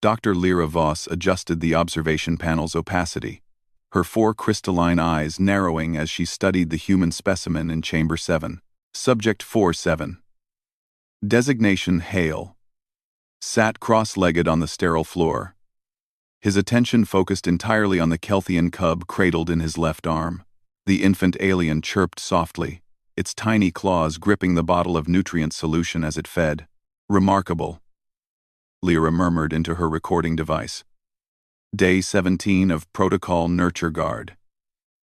Dr. Lyra Voss adjusted the observation panel's opacity, her four crystalline eyes narrowing as she studied the human specimen in Chamber 7. Subject 4-7. Designation Hale. Sat cross-legged on the sterile floor. His attention focused entirely on the Kelthian cub cradled in his left arm. The infant alien chirped softly, its tiny claws gripping the bottle of nutrient solution as it fed. Remarkable, Lyra murmured into her recording device. Day 17 of Protocol Nurture Guard.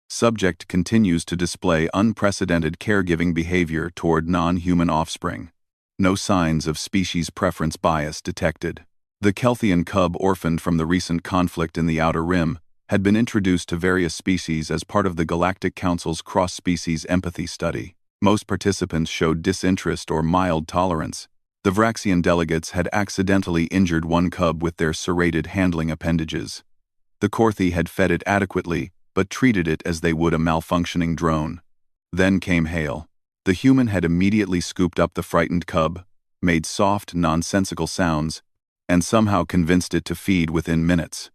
Subject continues to display unprecedented caregiving behavior toward non-human offspring. No signs of species preference bias detected. The Kelthian cub, orphaned from the recent conflict in the Outer Rim, had been introduced to various species as part of the Galactic Council's cross-species empathy study. Most participants showed disinterest or mild tolerance. The Vraxian delegates had accidentally injured one cub with their serrated handling appendages. The Korthi had fed it adequately, but treated it as they would a malfunctioning drone. Then came Hale. The human had immediately scooped up the frightened cub, made soft, nonsensical sounds, and somehow convinced it to feed within minutes.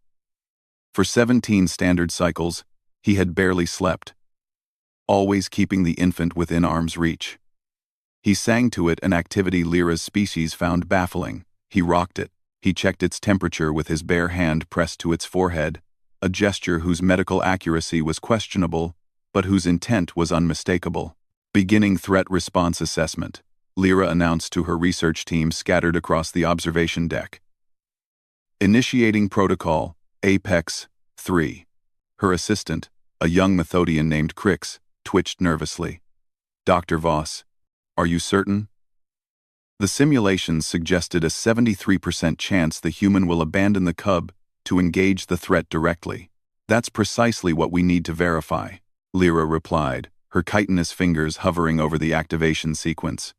For 17 standard cycles, he had barely slept, always keeping the infant within arm's reach. He sang to it an activity Lyra's species found baffling. He rocked it. He checked its temperature with his bare hand pressed to its forehead, a gesture whose medical accuracy was questionable, but whose intent was unmistakable. Beginning threat response assessment, Lyra announced to her research team scattered across the observation deck. Initiating protocol, Apex 3. Her assistant, a young Methodian named Crix, twitched nervously. Dr. Voss, are you certain? The simulations suggested a 73% chance the human will abandon the cub to engage the threat directly. That's precisely what we need to verify, Lyra replied, her chitinous fingers hovering over the activation sequence.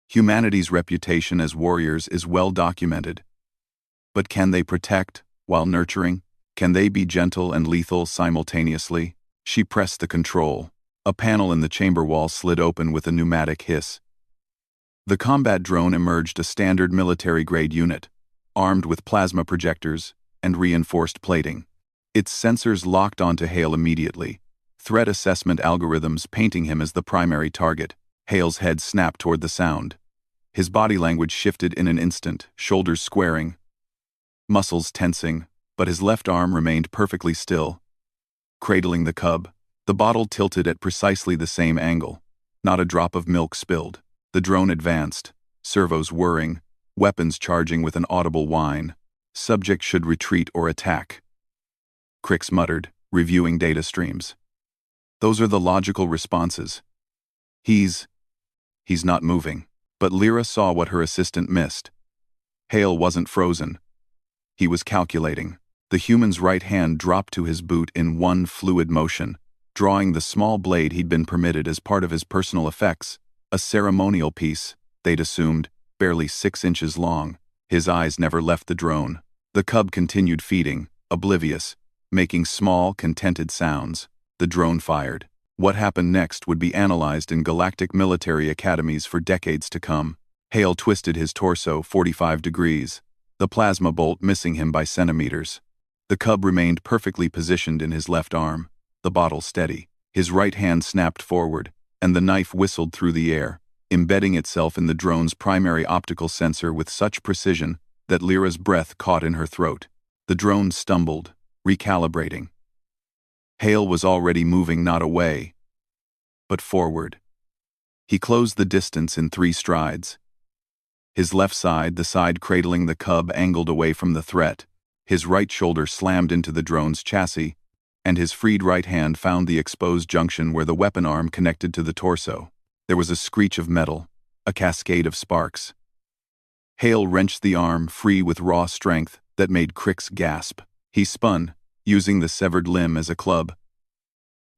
Humanity's reputation as warriors is well documented. But can they protect while nurturing? Can they be gentle and lethal simultaneously? She pressed the control. A panel in the chamber wall slid open with a pneumatic hiss. The combat drone emerged, a standard military-grade unit, armed with plasma projectors and reinforced plating. Its sensors locked onto Hale immediately, threat assessment algorithms painting him as the primary target. Hale's head snapped toward the sound. His body language shifted in an instant, shoulders squaring, muscles tensing, but his left arm remained perfectly still. Cradling the cub, the bottle tilted at precisely the same angle. Not a drop of milk spilled. The drone advanced, servos whirring, weapons charging with an audible whine. Subject should retreat or attack. Crix muttered, reviewing data streams. Those are the logical responses. He's not moving. But Lyra saw what her assistant missed. Hale wasn't frozen. He was calculating. The human's right hand dropped to his boot in one fluid motion, drawing the small blade he'd been permitted as part of his personal effects, a ceremonial piece, they'd assumed, barely 6 inches long. His eyes never left the drone. The cub continued feeding, oblivious, making small, contented sounds. The drone fired. What happened next would be analyzed in galactic military academies for decades to come. Hale twisted his torso 45 degrees, the plasma bolt missing him by centimeters. The cub remained perfectly positioned in his left arm, the bottle steady. His right hand snapped forward, and the knife whistled through the air, embedding itself in the drone's primary optical sensor with such precision that Lyra's breath caught in her throat. The drone stumbled, recalibrating. Hale was already moving not away, but forward. He closed the distance in 3 strides. His left side, the side cradling the cub, angled away from the threat. His right shoulder slammed into the drone's chassis, and his freed right hand found the exposed junction where the weapon arm connected to the torso. There was a screech of metal, a cascade of sparks. Hale wrenched the arm free with raw strength that made Crix gasp. He spun, using the severed limb as a club,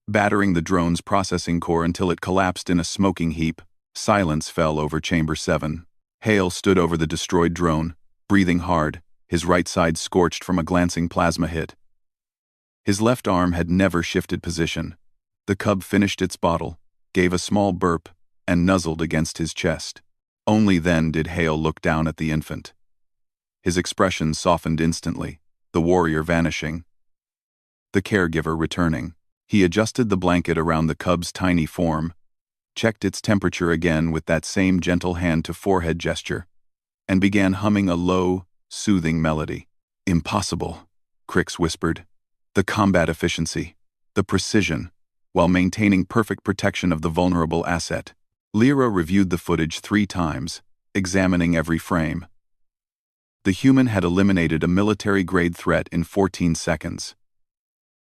battering the drone's processing core until it collapsed in a smoking heap. Silence fell over Chamber 7. Hale stood over the destroyed drone, breathing hard, his right side scorched from a glancing plasma hit. His left arm had never shifted position. The cub finished its bottle, gave a small burp, and nuzzled against his chest. Only then did Hale look down at the infant. His expression softened instantly, the warrior vanishing, the caregiver returning. He adjusted the blanket around the cub's tiny form, checked its temperature again with that same gentle hand-to-forehead gesture, and began humming a low, soothing melody. "Impossible," Crix whispered. "The combat efficiency, the precision, while maintaining perfect protection of the vulnerable asset." Lyra reviewed the footage 3 times, examining every frame. The human had eliminated a military-grade threat in 14 seconds.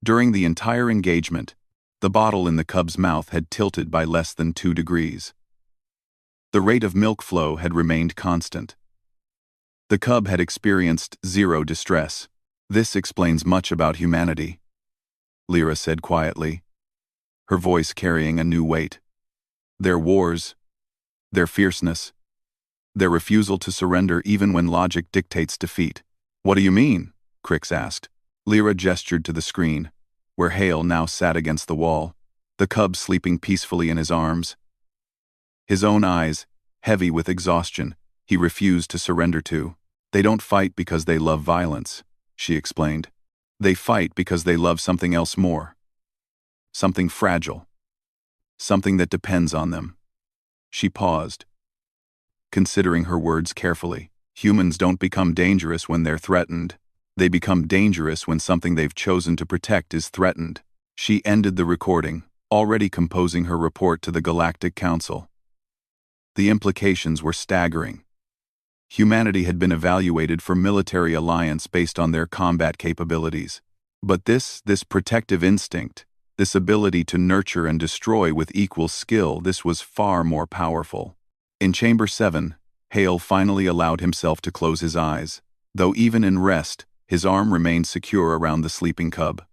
During the entire engagement, the bottle in the cub's mouth had tilted by less than 2 degrees. The rate of milk flow had remained constant. The cub had experienced 0 distress. "This explains much about humanity," Lyra said quietly, her voice carrying a new weight. "Their wars, their fierceness, their refusal to surrender even when logic dictates defeat." "What do you mean?" Crix asked. Lyra gestured to the screen, where Hale now sat against the wall, the cub sleeping peacefully in his arms. His own eyes, heavy with exhaustion, he refused to surrender to. "They don't fight because they love violence," she explained. "They fight because they love something else more. Something fragile. Something that depends on them." She paused, considering her words carefully. "Humans don't become dangerous when they're threatened. They become dangerous when something they've chosen to protect is threatened." She ended the recording, already composing her report to the Galactic Council. The implications were staggering. Humanity had been evaluated for military alliance based on their combat capabilities. But this protective instinct, this ability to nurture and destroy with equal skill, this was far more powerful. In Chamber 7, Hale finally allowed himself to close his eyes, though even in rest, his arm remained secure around the sleeping cub.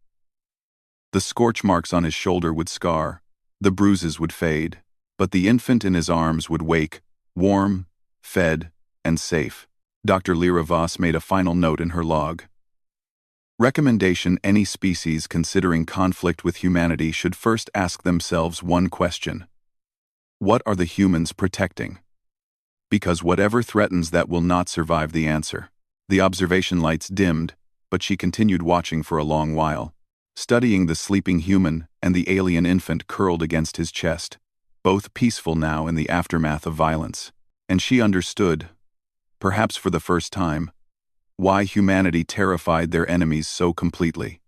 The scorch marks on his shoulder would scar, the bruises would fade, but the infant in his arms would wake, warm, fed, and safe. Dr. Lyra Voss made a final note in her log. Recommendation: any species considering conflict with humanity should first ask themselves one question. What are the humans protecting? Because whatever threatens that will not survive the answer. The observation lights dimmed, but she continued watching for a long while, studying the sleeping human and the alien infant curled against his chest, both peaceful now in the aftermath of violence. And she understood, perhaps for the first time, why humanity terrified their enemies so completely.